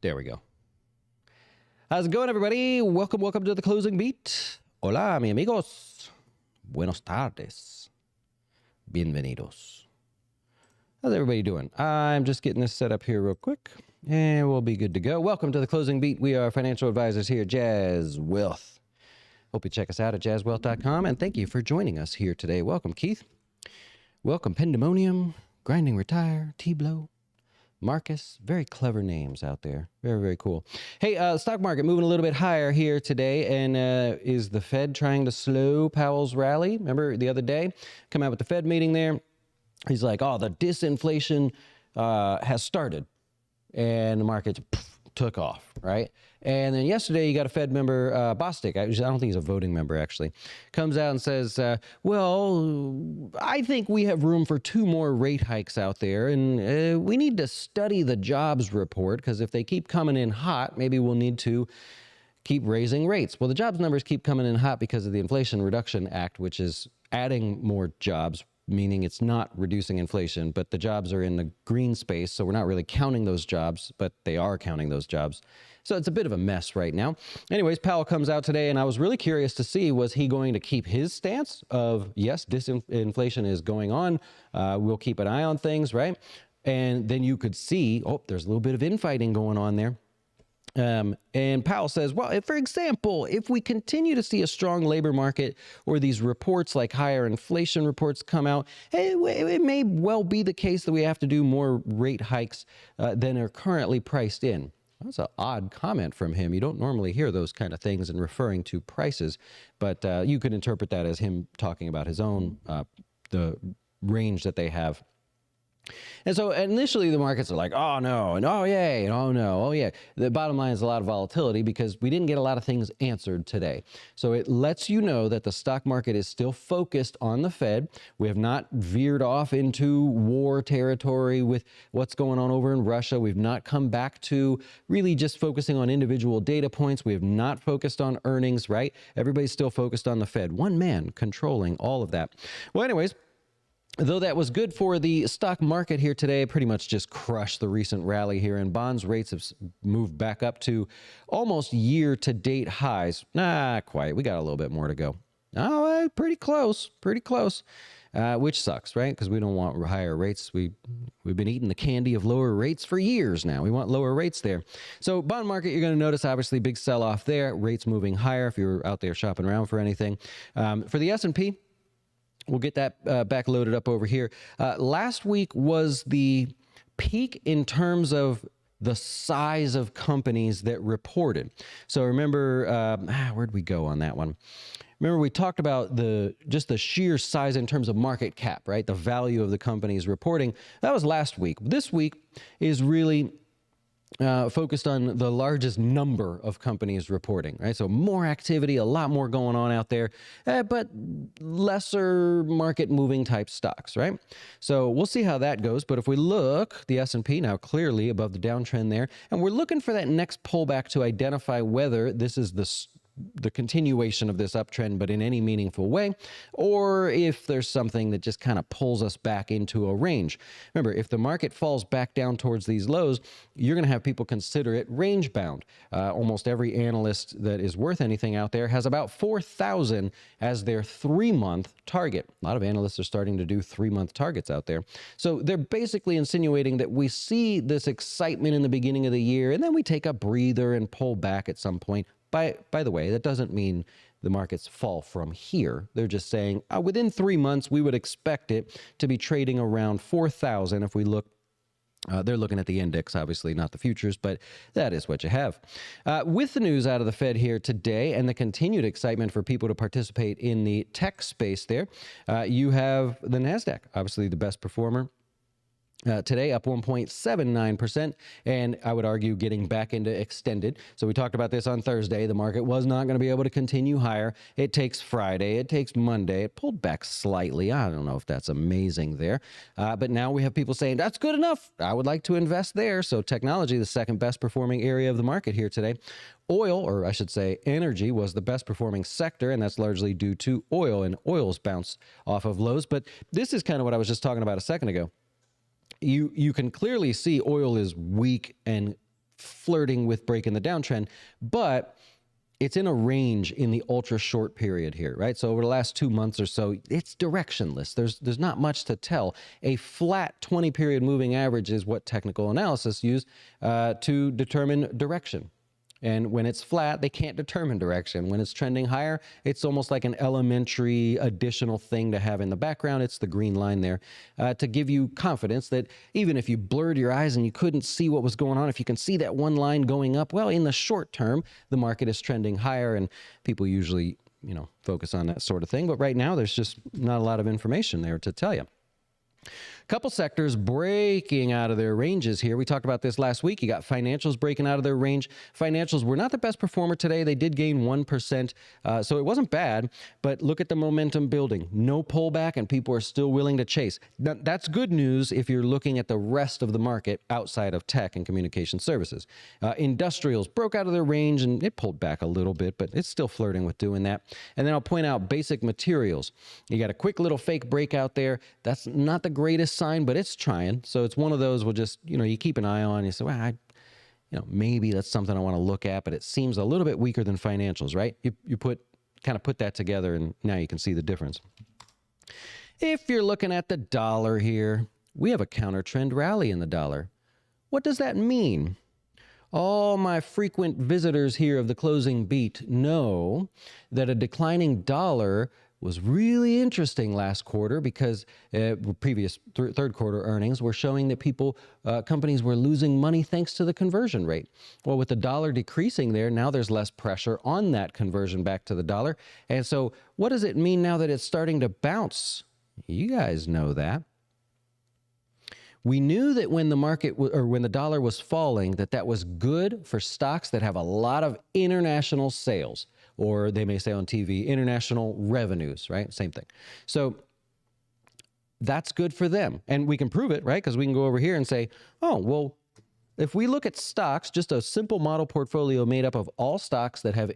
There we go. How's it going, everybody? Welcome to the closing beat. Hola, mi amigos. Buenos tardes. Bienvenidos. How's everybody doing? I'm just getting this set up here real quick, and we'll be good to go. Welcome to the closing beat. We are financial advisors here at Jazz Wealth. Hope you check us out at jazzwealth.com, and thank you for joining us here today. Welcome, Keith. Welcome, Pendemonium, Grinding Retire, T-Blow, Marcus. Very clever names out there. Very, very cool. Hey, stock market moving a little bit higher here today. And is the Fed trying to slow Powell's rally? Remember the other day? Come out with the Fed meeting there. He's like, oh, the disinflation has started. And the market took off, right? And then yesterday, you got a Fed member, Bostic, I don't think he's a voting member, actually, comes out and says, well, I think we have room for 2 more rate hikes out there, and we need to study the jobs report, because if they keep coming in hot, maybe we'll need to keep raising rates. Well, the jobs numbers keep coming in hot because of the Inflation Reduction Act, which is adding more jobs, meaning it's not reducing inflation, but the jobs are in the green space, so we're not really counting those jobs, but they are counting those jobs. So it's a bit of a mess right now. Anyways, Powell comes out today, and I was really curious to see, was he going to keep his stance of, yes, disinflation is going on, we'll keep an eye on things, right? And then you could see, oh, there's a little bit of infighting going on there. And Powell says, well, if, for example, if we continue to see a strong labor market or these reports like higher inflation reports come out, it may well be the case that we have to do more rate hikes than are currently priced in. That's an odd comment from him. You don't normally hear those kind of things in referring to prices, but you could interpret that as him talking about his own, the range that they have. And so initially the markets are like, oh no, and oh yay, and oh no, oh yeah. The bottom line is a lot of volatility because we didn't get a lot of things answered today. So it lets you know that the stock market is still focused on the Fed. We have not veered off into war territory with what's going on over in Russia. We've not come back to really just focusing on individual data points. We have not focused on earnings, right? Everybody's still focused on the Fed. One man controlling all of that. Well, anyways, though that was good for the stock market here today, pretty much just crushed the recent rally here, and bonds rates have moved back up to almost year-to-date highs. Not quite. We got a little bit more to go. Oh, pretty close, which sucks, right? Because we don't want higher rates. We've been eating the candy of lower rates for years now. We want lower rates there. So bond market, you're going to notice, obviously, big sell-off there. Rates moving higher if you're out there shopping around for anything. For the S&P, we'll get that back loaded up over here. Last week was the peak in terms of the size of companies that reported. So remember, where'd we go on that one? Remember, we talked about just the sheer size in terms of market cap, right? The value of the companies reporting. That was last week. This week is really focused on the largest number of companies reporting, right? So more activity, a lot more going on out there, but lesser market moving type stocks, right? So we'll see how that goes. But if we look, the S&P now clearly above the downtrend there, and we're looking for that next pullback to identify whether this is the continuation of this uptrend, but in any meaningful way, or if there's something that just kind of pulls us back into a range. Remember, if the market falls back down towards these lows, you're going to have people consider it range bound. Almost every analyst that is worth anything out there has about 4,000 as their 3-month target. A lot of analysts are starting to do 3-month targets out there. So they're basically insinuating that we see this excitement in the beginning of the year, and then we take a breather and pull back at some point. By the way, that doesn't mean the markets fall from here. They're just saying within 3 months, we would expect it to be trading around 4,000 if we look. They're looking at the index, obviously, not the futures, but that is what you have. With the news out of the Fed here today and the continued excitement for people to participate in the tech space there, you have the NASDAQ, obviously the best performer. Today up 1.79%, and I would argue getting back into extended. So we talked about this on Thursday. The market was not going to be able to continue higher. It takes Friday. It takes Monday. It pulled back slightly. I don't know if that's amazing there. But now we have people saying, that's good enough. I would like to invest there. So technology, the second best performing area of the market here today. Oil, or I should say energy, was the best performing sector, and that's largely due to oil, and oil's bounced off of lows. But this is kind of what I was just talking about a second ago. You can clearly see oil is weak and flirting with breaking the downtrend, but it's in a range in the ultra short period here, right? So over the last 2 months or so, it's directionless. There's not much to tell. A flat 20 period moving average is what technical analysis use to determine direction. And when it's flat, they can't determine direction. When it's trending higher, it's almost like an elementary additional thing to have in the background. It's the green line there to give you confidence that even if you blurred your eyes and you couldn't see what was going on, if you can see that one line going up, well, in the short term, the market is trending higher, and people usually, focus on that sort of thing. But right now, there's just not a lot of information there to tell you. Couple sectors breaking out of their ranges here. We talked about this last week. You got financials breaking out of their range. Financials were not the best performer today. They did gain 1%, so it wasn't bad, but look at the momentum building. No pullback, and people are still willing to chase. That's good news if you're looking at the rest of the market outside of tech and communication services. Industrials broke out of their range, and it pulled back a little bit, but it's still flirting with doing that. And then I'll point out basic materials. You got a quick little fake breakout there. That's not the greatest sign, but it's trying. So it's one of those we'll just, you keep an eye on. You say, well, maybe that's something I want to look at, but it seems a little bit weaker than financials, right? You put that together, and now you can see the difference. If you're looking at the dollar here, we have a counter trend rally in the dollar. What does that mean? All my frequent visitors here of the closing beat know that a declining dollar was really interesting last quarter because previous third quarter earnings were showing that companies were losing money thanks to the conversion rate. Well, with the dollar decreasing there, now there's less pressure on that conversion back to the dollar. And so what does it mean now that it's starting to bounce? You guys know that. We knew that when the dollar was falling, that was good for stocks that have a lot of international sales, or they may say on TV, international revenues, right? Same thing. So that's good for them. And we can prove it, right? Because we can go over here and say, oh, well, if we look at stocks, just a simple model portfolio made up of all stocks that have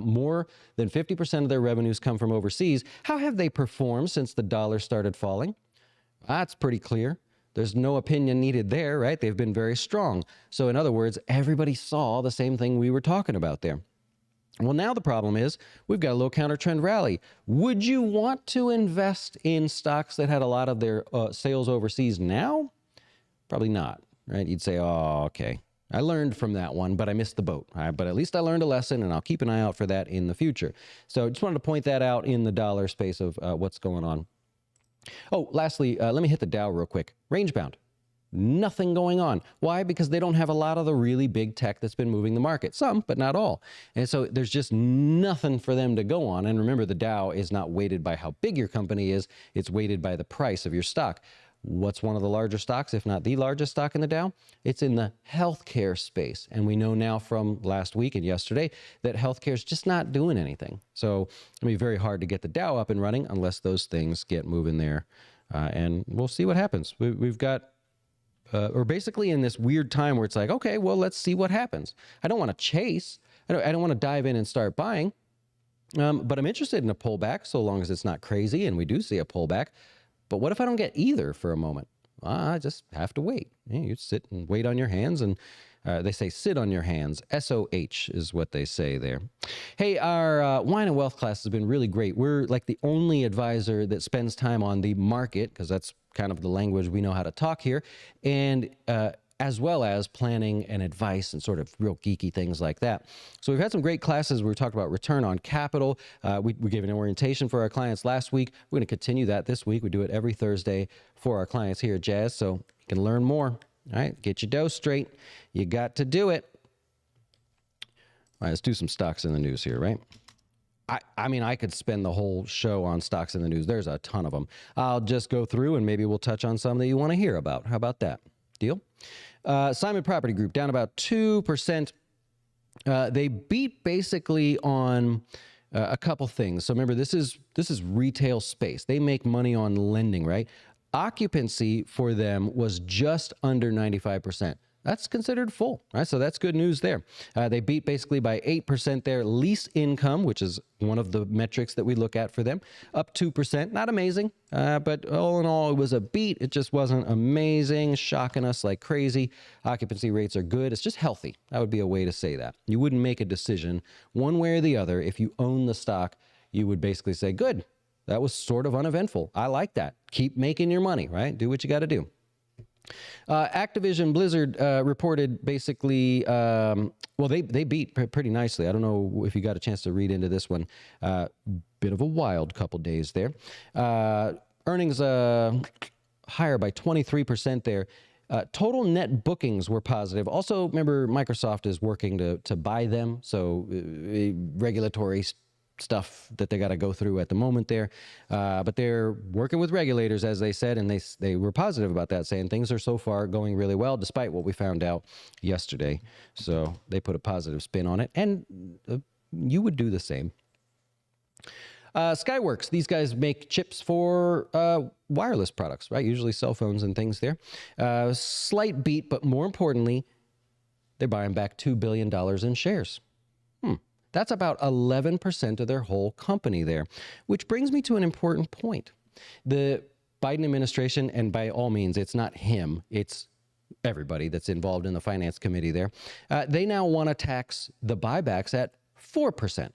more than 50% of their revenues come from overseas, how have they performed since the dollar started falling? That's pretty clear. There's no opinion needed there, right? They've been very strong. So in other words, everybody saw the same thing we were talking about there. Well, now the problem is we've got a low counter trend rally. Would you want to invest in stocks that had a lot of their sales overseas now? Probably not, right? You'd say, oh, okay. I learned from that one, but I missed the boat. But at least I learned a lesson, and I'll keep an eye out for that in the future. So just wanted to point that out in the dollar space of what's going on. Oh, lastly, let me hit the Dow real quick. Range bound. Nothing going on. Why? Because they don't have a lot of the really big tech that's been moving the market. Some, but not all. And so there's just nothing for them to go on. And remember, the Dow is not weighted by how big your company is. It's weighted by the price of your stock. What's one of the larger stocks, if not the largest stock in the Dow? It's in the healthcare space. And we know now from last week and yesterday that healthcare is just not doing anything. So it'll be very hard to get the Dow up and running unless those things get moving there. And we'll see what happens. We've got, or basically in this weird time where it's like, okay, well, let's see what happens. I don't want to chase. I don't want to dive in and start buying. But I'm interested in a pullback so long as it's not crazy and we do see a pullback. But what if I don't get either for a moment? I just have to wait. You sit and wait on your hands, and they say sit on your hands. SOH is what they say there. Hey, our Wine and Wealth class has been really great. We're like the only advisor that spends time on the market, because that's kind of the language we know how to talk here, and as well as planning and advice and sort of real geeky things like that. So we've had some great classes where we talked about return on capital. We gave an orientation for our clients last week. We're going to continue that this week. We do it every Thursday for our clients here at Jazz, so you can learn more. All right, get your dough straight. You got to do it. All right, let's do some stocks in the news here, right? I mean, I could spend the whole show on stocks in the news. There's a ton of them. I'll just go through and maybe we'll touch on some that you want to hear about. How about that? Deal? Simon Property Group down about 2%. They beat basically on a couple things. So remember, this is retail space. They make money on lending, right? Occupancy for them was just under 95%. that's considered full, right? So that's good news there. They beat basically by 8% there. Lease income, which is one of the metrics that we look at for them, up 2%. Not amazing, but all in all, it was a beat. It just wasn't amazing, shocking us like crazy. Occupancy rates are good. It's just healthy. That would be a way to say that. You wouldn't make a decision one way or the other. If you own the stock, you would basically say, good, that was sort of uneventful. I like that. Keep making your money, right? Do what you got to do. Activision Blizzard reported basically, well, they beat pretty nicely. I don't know if you got a chance to read into this one. Bit of a wild couple days there. Earnings higher by 23% there. Total net bookings were positive. Also, remember, Microsoft is working to buy them, so regulatory stuff that they got to go through at the moment there. But they're working with regulators, as they said, and they were positive about that, saying things are so far going really well, despite what we found out yesterday. So they put a positive spin on it, and you would do the same. Skyworks, these guys make chips for wireless products, right? Usually cell phones and things there. Slight beat, but more importantly, they're buying back $2 billion in shares. That's about 11% of their whole company there, which brings me to an important point. The Biden administration, and by all means, it's not him, it's everybody that's involved in the finance committee there, they now want to tax the buybacks at 4%.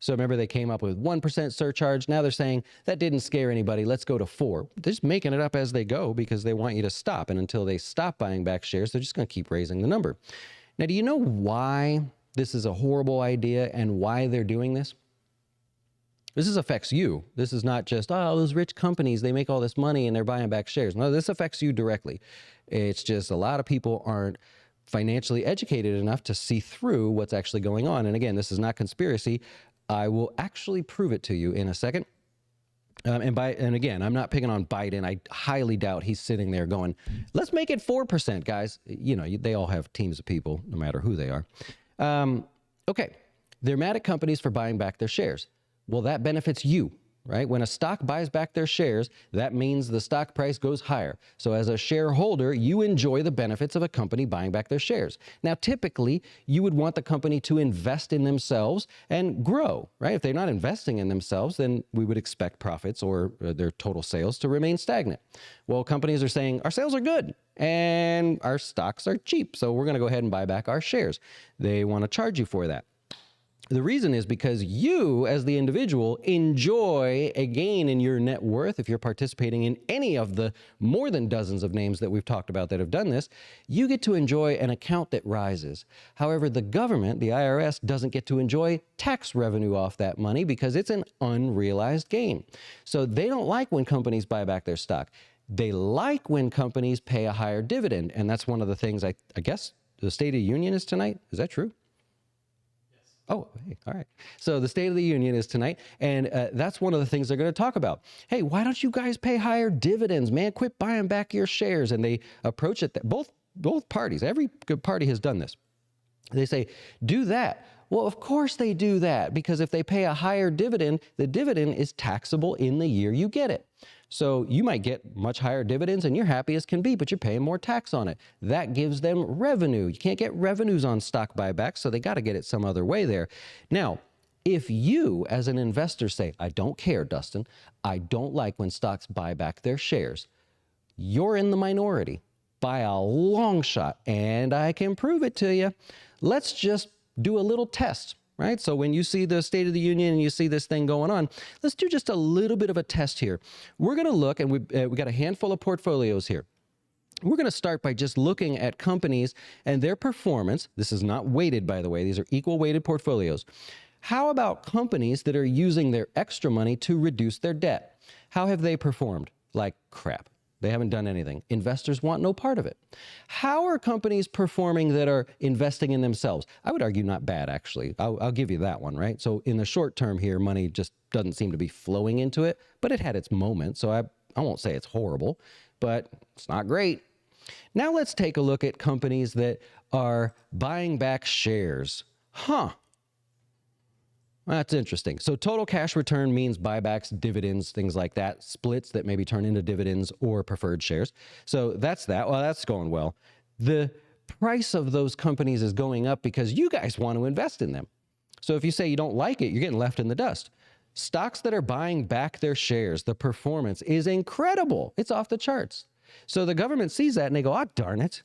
So remember, they came up with 1% surcharge. Now they're saying that didn't scare anybody. Let's go to 4%. They're just making it up as they go because they want you to stop. And until they stop buying back shares, they're just going to keep raising the number. Now, do you know why this is a horrible idea and why they're doing this? This affects you. This is not just, oh, those rich companies, they make all this money and they're buying back shares. No, this affects you directly. It's just a lot of people aren't financially educated enough to see through what's actually going on. And again, this is not conspiracy. I will actually prove it to you in a second. And again, I'm not picking on Biden. I highly doubt he's sitting there going, let's make it 4%, guys. You know, they all have teams of people, no matter who they are. Okay, they're mad at companies for buying back their shares. Well, that benefits you, right? When a stock buys back their shares, that means the stock price goes higher. So as a shareholder, you enjoy the benefits of a company buying back their shares. Now, typically, you would want the company to invest in themselves and grow, right? If they're not investing in themselves, then we would expect profits or their total sales to remain stagnant. Well, companies are saying our sales are good and our stocks are cheap, so we're going to go ahead and buy back our shares. They want to charge you for that. The reason is because you, as the individual, enjoy a gain in your net worth. If you're participating in any of the more than dozens of names that we've talked about that have done this, you get to enjoy an account that rises. However, the government, the IRS, doesn't get to enjoy tax revenue off that money because it's an unrealized gain. So they don't like when companies buy back their stock. They like when companies pay a higher dividend. And that's one of the things, I guess, the State of the Union is tonight. Is that true? Oh, hey, all right. So the State of the Union is tonight, and that's one of the things they're going to talk about. Hey, why don't you guys pay higher dividends, man? Quit buying back your shares. And they approach it, both parties, every good party has done this. They say, do that. Well, of course they do that, because if they pay a higher dividend, the dividend is taxable in the year you get it. So you might get much higher dividends and you're happy as can be, but you're paying more tax on it. That gives them revenue. You can't get revenues on stock buybacks, so they got to get it some other way there. Now, if you as an investor say, I don't care, Dustin, I don't like when stocks buy back their shares, you're in the minority by a long shot, and I can prove it to you. Let's just do a little test. Right? So when you see the State of the Union and you see this thing going on, let's do just a little bit of a test here. We're going to look, and we got a handful of portfolios here. We're going to start by just looking at companies and their performance. This is not weighted, by the way. These are equal weighted portfolios. How about companies that are using their extra money to reduce their debt? How have they performed? Like crap. They haven't done anything. Investors want no part of it. How are companies performing that are investing in themselves? I would argue not bad, actually. I'll give you that one, right? So in the short term here, money just doesn't seem to be flowing into it, but it had its moment. So I won't say it's horrible, but it's not great. Now let's take a look at companies that are buying back shares. That's interesting. So total cash return means buybacks, dividends, things like that, splits that maybe turn into dividends or preferred shares. So that's that. Well, that's going well. The price of those companies is going up because you guys want to invest in them. So if you say you don't like it, you're getting left in the dust. Stocks that are buying back their shares, the performance is incredible. It's off the charts. So the government sees that and they go, oh, darn it.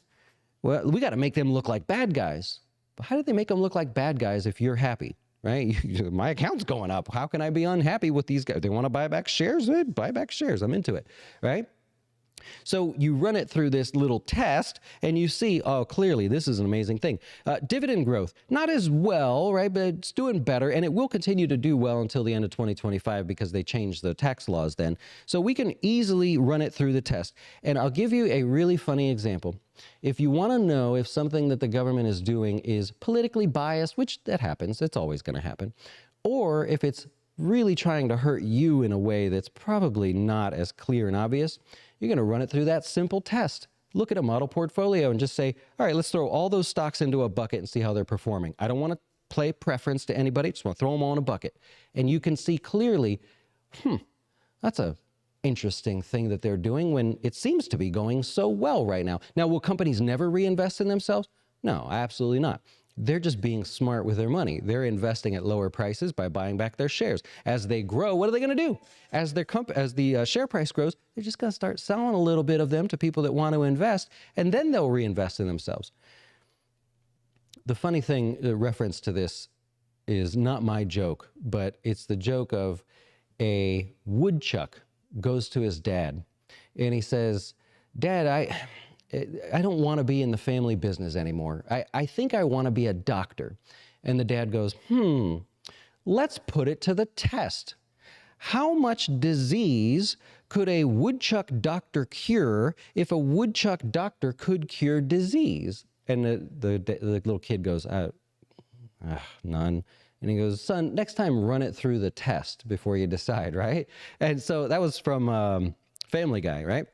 Well, we got to make them look like bad guys. But how do they make them look like bad guys if you're happy, right? My account's going up. How can I be unhappy with these guys? They want to buy back shares? Buy back shares. I'm into it, right? So you run it through this little test and you see, oh, clearly this is an amazing thing. Dividend growth, not as well, right? But it's doing better and it will continue to do well until the end of 2025 because they changed the tax laws then. So we can easily run it through the test. And I'll give you a really funny example. If you want to know if something that the government is doing is politically biased, which that happens, it's always going to happen, or if it's really trying to hurt you in a way that's probably not as clear and obvious, you're going to run it through that simple test. Look at a model portfolio and just say, all right, let's throw all those stocks into a bucket and see how they're performing. I don't want to play preference to anybody. Just want to throw them all in a bucket. And you can see clearly, that's a interesting thing that they're doing when it seems to be going so well right now. Now, will companies never reinvest in themselves? No, absolutely not. They're just being smart with their money. They're investing at lower prices by buying back their shares. As they grow, what are they going to do? As the share price grows, they're just going to start selling a little bit of them to people that want to invest, and then they'll reinvest in themselves. The funny thing, the reference to this is not my joke, but it's the joke of a woodchuck goes to his dad, and he says, Dad, I don't want to be in the family business anymore. I think I want to be a doctor. And the dad goes, let's put it to the test. How much disease could a woodchuck doctor cure if a woodchuck doctor could cure disease? And the little kid goes, none. And he goes, son, next time run it through the test before you decide, right? And so that was from Family Guy, right?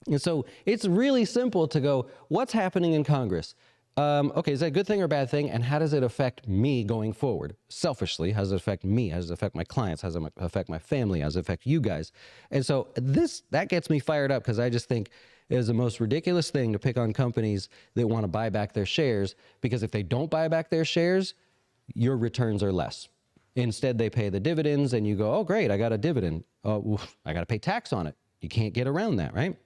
And so it's really simple to go, what's happening in Congress? Okay, is that a good thing or a bad thing? And how does it affect me going forward? Selfishly, how does it affect me? How does it affect my clients? How does it affect my family? How does it affect you guys? And so that gets me fired up because I just think it is the most ridiculous thing to pick on companies that want to buy back their shares, because if they don't buy back their shares, your returns are less. Instead, they pay the dividends and you go, oh, great, I got a dividend. Oh, I got to pay tax on it. You can't get around that, right?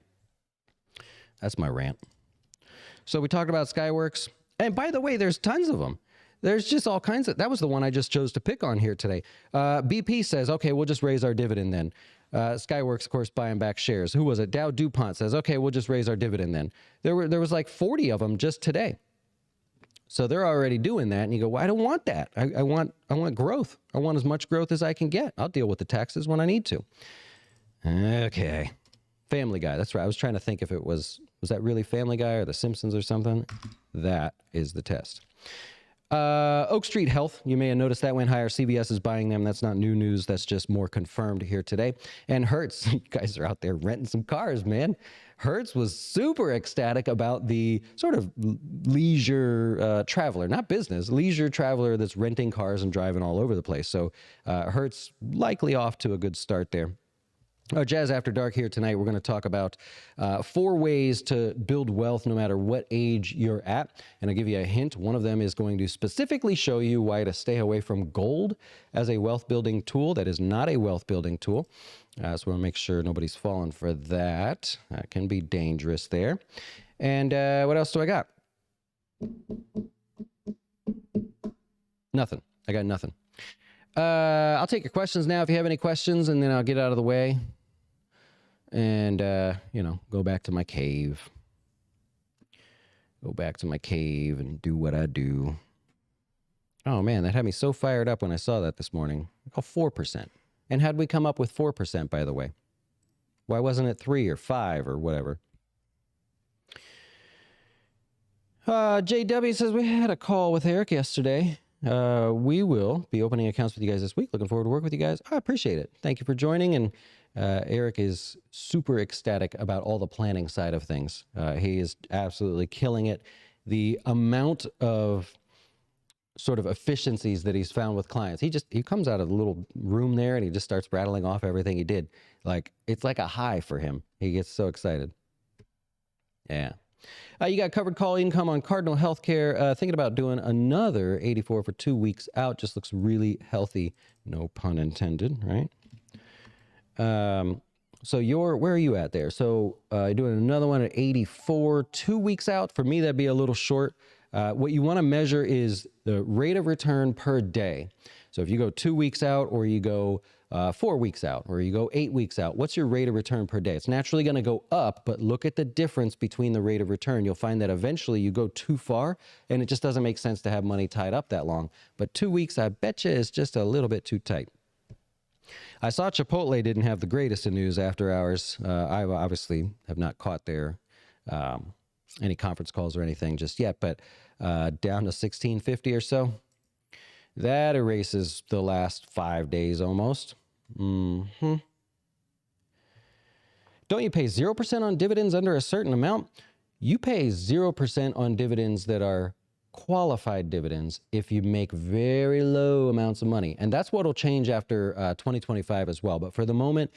That's my rant. So we talked about Skyworks. And by the way, there's tons of them. There's just all kinds of, that was the one I just chose to pick on here today. BP says, okay, we'll just raise our dividend then. Skyworks, of course, buying back shares. Who was it? Dow DuPont says, okay, we'll just raise our dividend then. There was like 40 of them just today. So they're already doing that. And you go, well, I don't want that. I want growth. I want as much growth as I can get. I'll deal with the taxes when I need to. Okay. Family Guy. That's right. I was trying to think if it was that really Family Guy or The Simpsons or something? That is the test. Oak Street Health, you may have noticed that went higher. CVS is buying them. That's not new news. That's just more confirmed here today. And Hertz, you guys are out there renting some cars, man. Hertz was super ecstatic about the sort of leisure traveler, not business, leisure traveler that's renting cars and driving all over the place. So Hertz likely off to a good start there. Jazz After Dark here tonight, we're going to talk about 4 ways to build wealth no matter what age you're at. And I'll give you a hint. One of them is going to specifically show you why to stay away from gold as a wealth building tool. That is not a wealth building tool. So we'll make sure nobody's falling for that. That can be dangerous there. And what else do I got? Nothing. I got nothing. I'll take your questions now if you have any questions, and then I'll get out of the way. And, go back to my cave. Go back to my cave and do what I do. Oh, man, that had me so fired up when I saw that this morning. Oh, 4%. And how'd we come up with 4%, by the way? Why wasn't it 3 or 5 or whatever? JW says, we had a call with Eric yesterday. We will be opening accounts with you guys this week. Looking forward to work with you guys. I appreciate it. Thank you for joining. And Eric is super ecstatic about all the planning side of things. He is absolutely killing it. The amount of sort of efficiencies that he's found with clients. He comes out of the little room there and he just starts rattling off everything he did. Like, it's like a high for him. He gets so excited. Yeah. You got covered call income on Cardinal Healthcare. Thinking about doing another 84 for 2 weeks out. Just looks really healthy. No pun intended, right? So where are you at there? So doing another one at 84, 2 weeks out. For me, that'd be a little short. What you want to measure is the rate of return per day. So if you go 2 weeks out, or you go 4 weeks out, or you go 8 weeks out, what's your rate of return per day? It's naturally going to go up, but look at the difference between the rate of return. You'll find that eventually you go too far, and it just doesn't make sense to have money tied up that long. But 2 weeks, I bet you, is just a little bit too tight. I saw Chipotle didn't have the greatest of news after hours. I obviously have not caught their any conference calls or anything just yet, but down to 1650 or so. That erases the last 5 days almost. Don't you pay 0% on dividends under a certain amount? You pay 0% on dividends that are qualified dividends if you make very low amounts of money. And that's what will change after 2025 as well. But for the moment,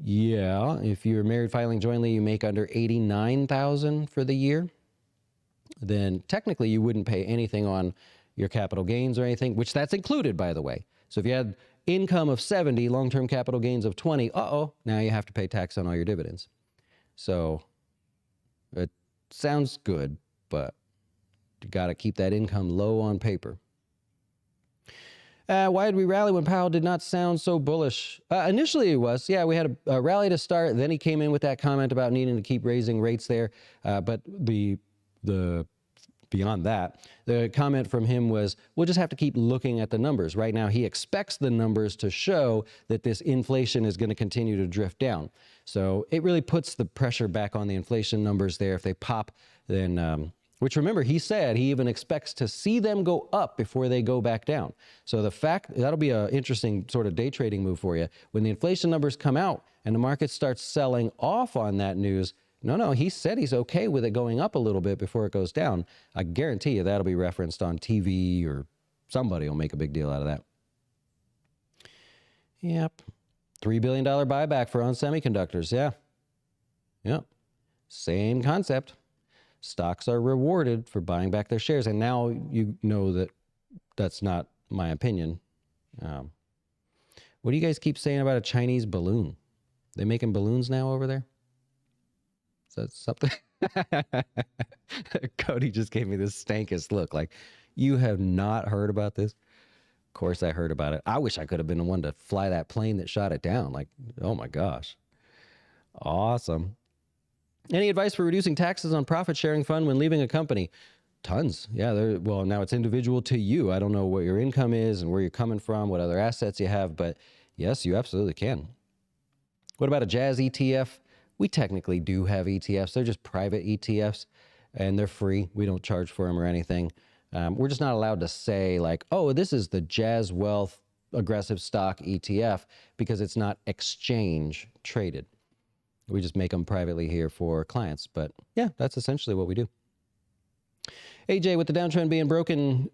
yeah, if you're married filing jointly, you make under $89,000 for the year, then technically you wouldn't pay anything on your capital gains or anything, which that's included, by the way. So if you had income of 70, long-term capital gains of 20, now you have to pay tax on all your dividends. So it sounds good, but you got to keep that income low on paper. Why did we rally when Powell did not sound so bullish? Initially it was. Yeah, we had a rally to start. Then he came in with that comment about needing to keep raising rates there. But beyond that, the comment from him was, we'll just have to keep looking at the numbers. Right now, he expects the numbers to show that this inflation is going to continue to drift down. So it really puts the pressure back on the inflation numbers there. If they pop, then... which, remember, he said he even expects to see them go up before they go back down. So the fact, that'll be an interesting sort of day trading move for you. When the inflation numbers come out and the market starts selling off on that news, no, he said he's okay with it going up a little bit before it goes down. I guarantee you that'll be referenced on TV, or somebody will make a big deal out of that. Yep. $3 billion buyback for on semiconductors. Yeah. Yep. Same concept. Stocks are rewarded for buying back their shares. And now you know that that's not my opinion. What do you guys keep saying about a Chinese balloon? They making balloons now over there? Is that something? Cody just gave me the stankest look. Like, you have not heard about this? Of course I heard about it. I wish I could have been the one to fly that plane that shot it down. Like, oh my gosh. Awesome. Any advice for reducing taxes on profit sharing fund when leaving a company? Tons. Yeah. Well, now it's individual to you. I don't know what your income is and where you're coming from, what other assets you have, but yes, you absolutely can. What about a Jazz ETF? We technically do have ETFs. They're just private ETFs, and they're free. We don't charge for them or anything. We're just not allowed to say, like, oh, this is the Jazz Wealth Aggressive Stock ETF, because it's not exchange traded. We just make them privately here for clients. But yeah, that's essentially what we do. AJ, with the downtrend being broken,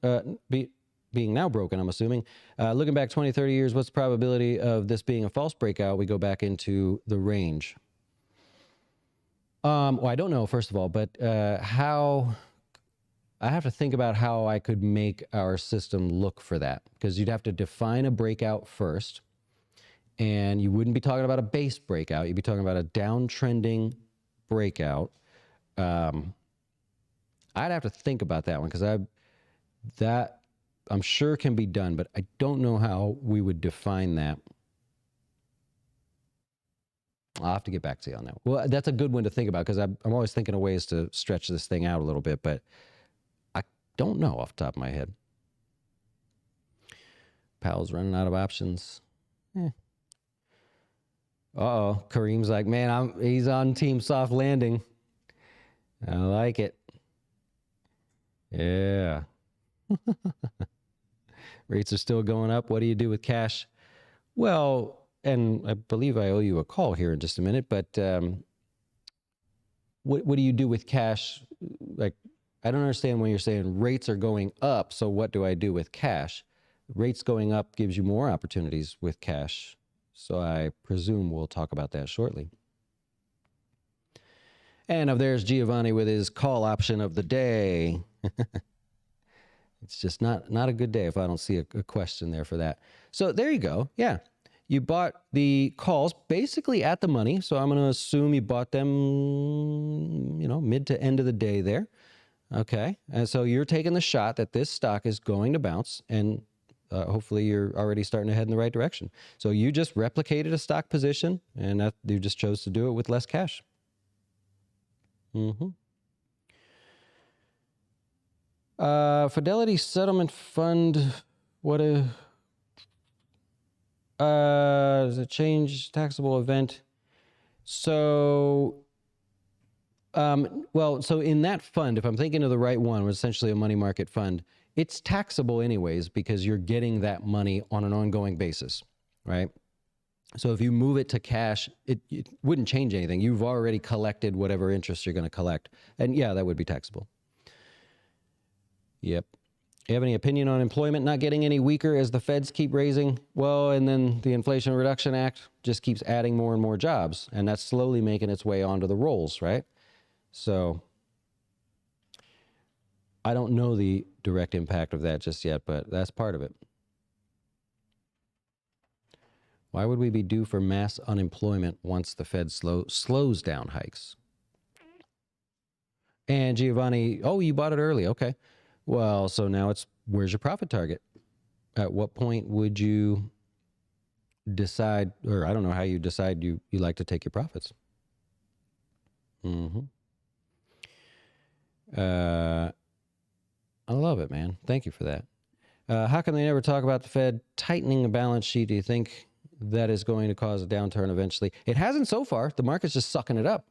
being now broken, I'm assuming, looking back 20, 30 years, what's the probability of this being a false breakout? We go back into the range. Well, I don't know, first of all, but how... I have to think about how I could make our system look for that, because you'd have to define a breakout first. And you wouldn't be talking about a base breakout. You'd be talking about a downtrending breakout. I'd have to think about that one, because that I'm sure can be done, but I don't know how we would define that. I'll have to get back to you on that. Well, that's a good one to think about, because I'm always thinking of ways to stretch this thing out a little bit, but I don't know off the top of my head. Powell's running out of options. Uh-oh, Kareem's like, man, he's on team soft landing. I like it. Yeah. Rates are still going up. What do you do with cash? Well, and I believe I owe you a call here in just a minute, but what do you do with cash? Like, I don't understand when you're saying rates are going up, so what do I do with cash? Rates going up gives you more opportunities with cash. So I presume we'll talk about that shortly. And there's Giovanni with his call option of the day. It's just not a good day if I don't see a question there for that. So there you go. Yeah. You bought the calls basically at the money. So I'm going to assume you bought them, mid to end of the day there. Okay. And so you're taking the shot that this stock is going to bounce, and hopefully you're already starting to head in the right direction. So you just replicated a stock position, and you just chose to do it with less cash. Fidelity Settlement Fund. Does it change taxable event? So, so in that fund, if I'm thinking of the right one, was essentially a money market fund, it's taxable anyways because you're getting that money on an ongoing basis, right? So if you move it to cash, it wouldn't change anything. You've already collected whatever interest you're going to collect. And yeah, that would be taxable. Yep. You have any opinion on employment not getting any weaker as the feds keep raising? Well, and then the Inflation Reduction Act just keeps adding more and more jobs, and that's slowly making its way onto the rolls, right? So I don't know the direct impact of that just yet, but that's part of it. Why would we be due for mass unemployment once the Fed slows down hikes? And Giovanni, oh, you bought it early. Okay. Well, so now where's your profit target? At what point would you decide, or I don't know how you decide you like to take your profits? I love it, man. Thank you for that. How come they never talk about the Fed tightening the balance sheet? Do you think that is going to cause a downturn eventually? It hasn't so far. The market's just sucking it up,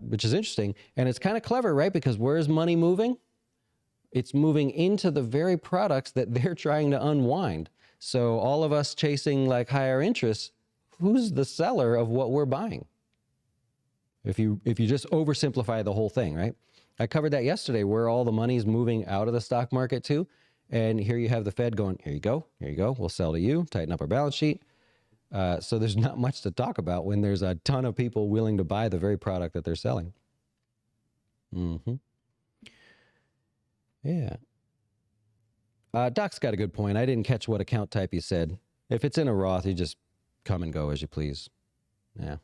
which is interesting. And it's kind of clever, right? Because where's money moving? It's moving into the very products that they're trying to unwind. So all of us chasing like higher interest, who's the seller of what we're buying? If you just oversimplify the whole thing, right? I covered that yesterday, where all the money's moving out of the stock market too. And here you have the Fed going, here you go, we'll sell to you, tighten up our balance sheet. So there's not much to talk about when there's a ton of people willing to buy the very product that they're selling. Yeah. Doc's got a good point. I didn't catch what account type you said. If it's in a Roth, you just come and go as you please. Yeah.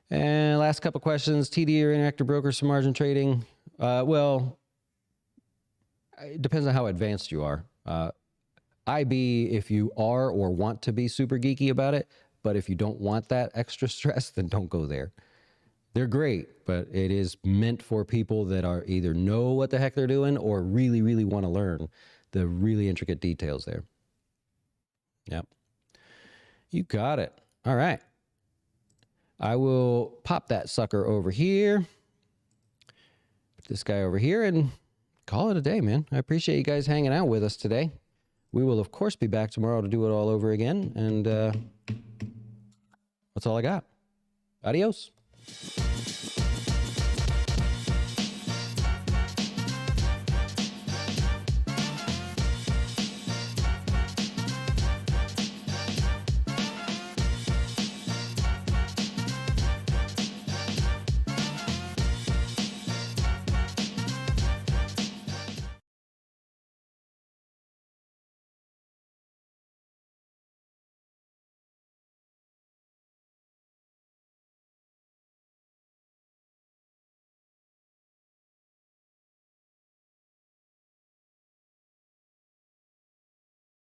And last couple questions. TD or interactive brokers for margin trading? Well, it depends on how advanced you are. IB if you are or want to be super geeky about it, but if you don't want that extra stress, then don't go there. They're great, but it is meant for people that are either know what the heck they're doing or really, really want to learn the really intricate details there. Yep. You got it. All right. I will pop that sucker over here. Put this guy over here and call it a day, man. I appreciate you guys hanging out with us today. We will, of course, be back tomorrow to do it all over again. And that's all I got. Adios.